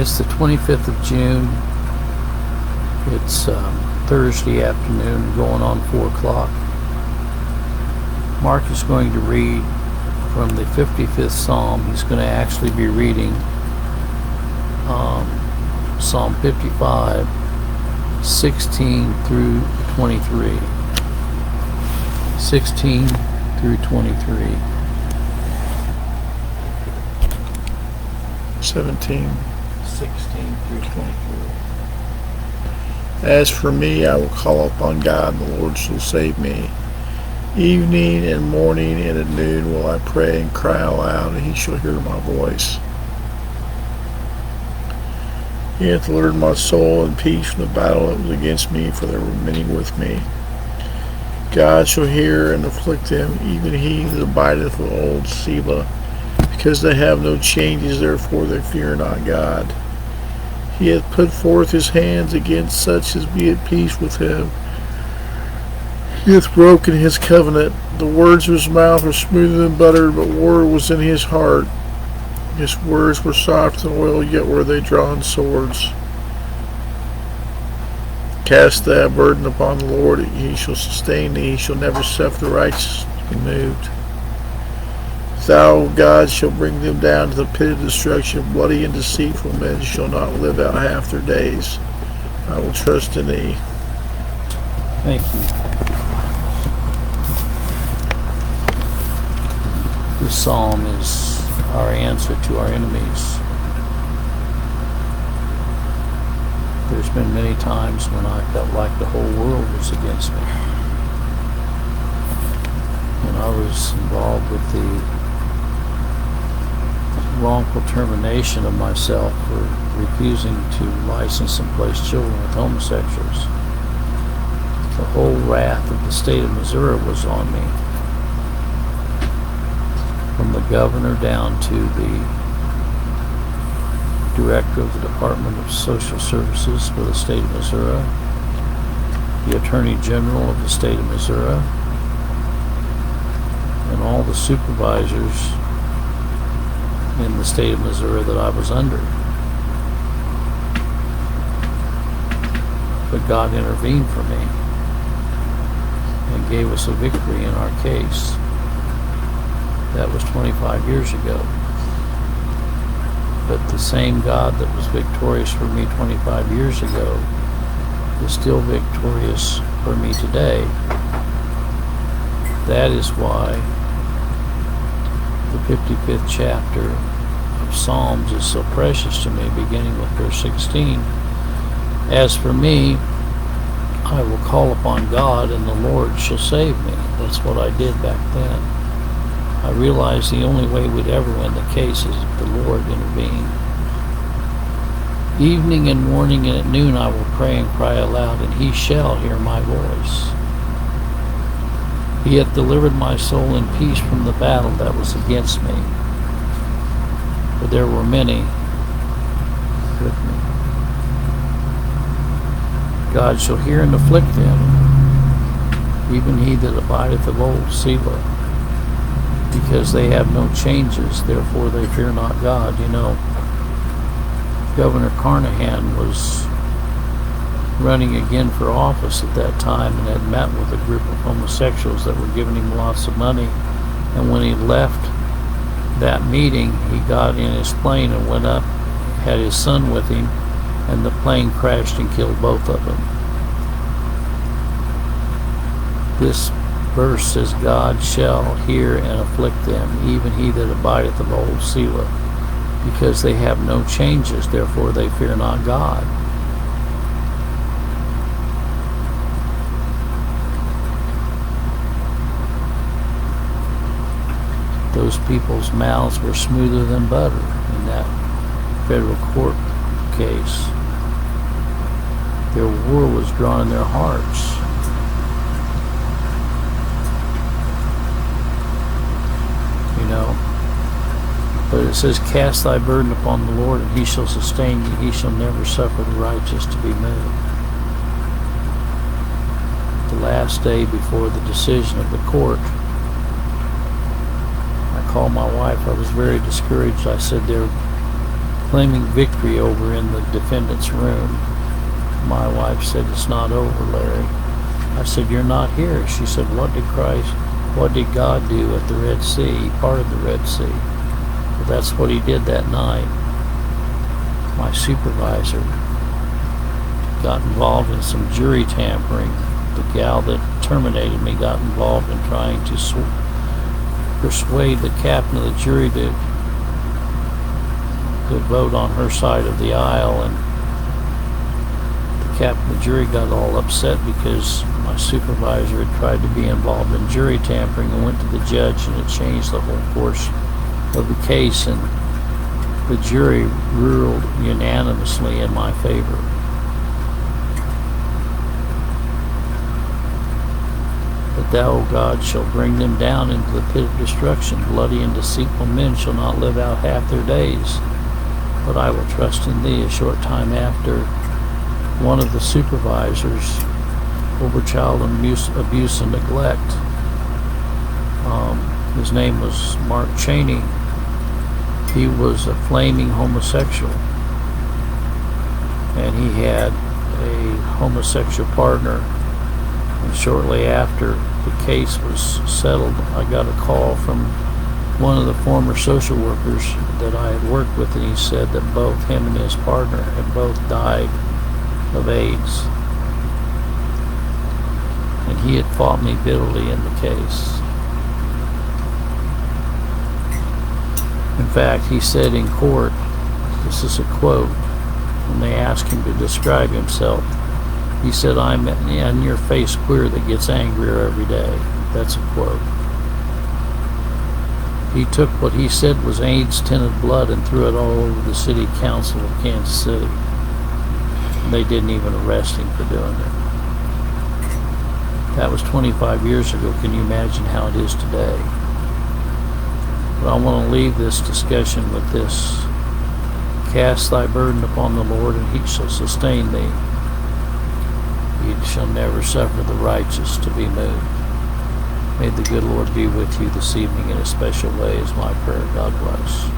It's the 25th of June. It's Thursday afternoon, going on 4 o'clock. Mark is going to read from the 55th Psalm. He's going to actually be reading Psalm 55, 16 through 23. 16 through 23. 17. 16 through 23. As for me, I will call upon God, and the Lord shall save me. Evening and morning and at noon will I pray and cry aloud, and he shall hear my voice. He hath delivered my soul in peace from the battle that was against me, for there were many with me. God shall hear and afflict them, even he that abideth with old Selah. Because they have no changes, therefore they fear not God. He hath put forth his hands against such as be at peace with him. He hath broken his covenant. The words of his mouth are smoother than butter, but war was in his heart. His words were soft and oil, yet were they drawn swords. Cast thy burden upon the Lord, and he shall sustain thee. He shall never suffer the righteous to be moved. Thou, God, shall bring them down to the pit of destruction. Bloody and deceitful men shall not live out half their days. I will trust in thee. Thank you. This psalm is our answer to our enemies. There's been many times when I felt like the whole world was against me. When I was involved with the wrongful termination of myself for refusing to license and place children with homosexuals. The whole wrath of the state of Missouri was on me. From the governor down to the director of the Department of Social Services for the state of Missouri, the Attorney General of the state of Missouri, and all the supervisors in the state of Missouri that I was under. But God intervened for me and gave us a victory in our case. That was 25 years ago. But the same God that was victorious for me 25 years ago is still victorious for me today. That is why the 55th chapter of Psalms is so precious to me, beginning with verse 16. As for me, I will call upon God, and the Lord shall save me. That's what I did back then. I realized the only way we'd ever win the case is if the Lord intervened. Evening and morning and at noon I will pray and cry aloud, and he shall hear my voice. He hath delivered my soul in peace from the battle that was against me. For there were many with me. God shall hear and afflict them, even he that abideth of old Selah. Because they have no changes, therefore they fear not God. You know, Governor Carnahan was running again for office at that time and had met with a group of homosexuals that were giving him lots of money. And when he left that meeting, he got in his plane and went up, had his son with him, and the plane crashed and killed both of them. This verse says, God shall hear and afflict them, even he that abideth of old Selah. Because they have no changes, therefore they fear not God. Those people's mouths were smoother than butter in that federal court case. Their war was drawn in their hearts. You know, but it says, cast thy burden upon the Lord, and he shall sustain you. He shall never suffer the righteous to be moved. The last day before the decision of the court, I called my wife. I was very discouraged. I said, claiming victory over in the defendant's room. My wife said, "It's not over, Larry." I said, "You're not here." She said, what did God do at the Red Sea? He parted the Red Sea. Well, that's what he did that night. My supervisor got involved in some jury tampering. The gal that terminated me got involved in trying to persuade the captain of the jury to vote on her side of the aisle, and the captain of the jury got all upset because my supervisor had tried to be involved in jury tampering and went to the judge, and it changed the whole course of the case, and the jury ruled unanimously in my favor. But thou, O God, shall bring them down into the pit of destruction. Bloody and deceitful men shall not live out half their days. But I will trust in thee. A short time after, one of the supervisors over child abuse and neglect, his name was Mark Cheney. He was a flaming homosexual, and he had a homosexual partner. And shortly after the case was settled, I got a call from one of the former social workers that I had worked with, and he said that both him and his partner had both died of AIDS. And he had fought me bitterly in the case. In fact, he said in court, this is a quote, when they asked him to describe himself, he said, "I'm an in-your-face queer that gets angrier every day." That's a quote. He took what he said was AIDS-tinted blood and threw it all over the city council of Kansas City. They didn't even arrest him for doing it. That was 25 years ago. Can you imagine how it is today? But I want to leave this discussion with this. Cast thy burden upon the Lord, and he shall sustain thee. He shall never suffer the righteous to be moved. May the good Lord be with you this evening in a special way is my prayer. God bless.